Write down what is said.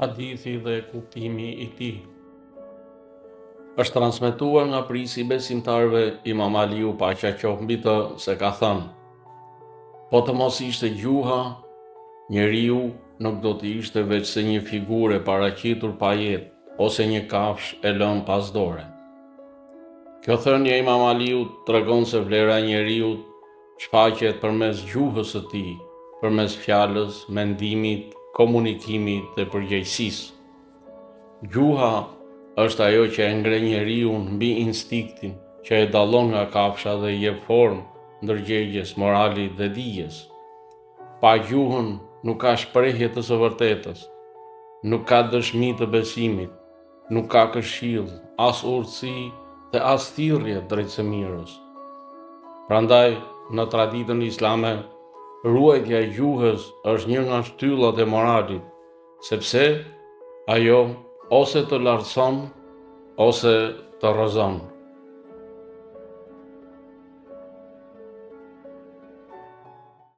hadithi dhe kuptimi i tij. Është transmetuar nga prisi besimtarve Imam Aliu paqja qoftë mbi të se ka thënë: po të mos ishte gjuha, njeriu nuk do të ishte veç se një figurë e paraqitur pa jetë ose një kafshë e lënë pas dore. Kjo thënie e Imam Aliut tregon se vlera e njeriut shfaqet përmes gjuhës së tij, përmes fjalës, mendimit, komunikimit dhe përgjegjësisë. Gjuha është ajo që e ngre njeriun mbi instiktin, që e dallon nga kafsha dhe i jep formë ndërgjegjes, moralit dhe dijes. Pa gjuhën nuk ka shprehje të së vërtetës, nuk ka dëshmi të besimit, nuk ka këshill, as urtësi dhe as thirrje drejt së mirës. Prandaj, në traditën islame, ruajtja e gjuhës është një nga shtyllat e moralit, sepse ajo ose të lartëson ose të rrëzon.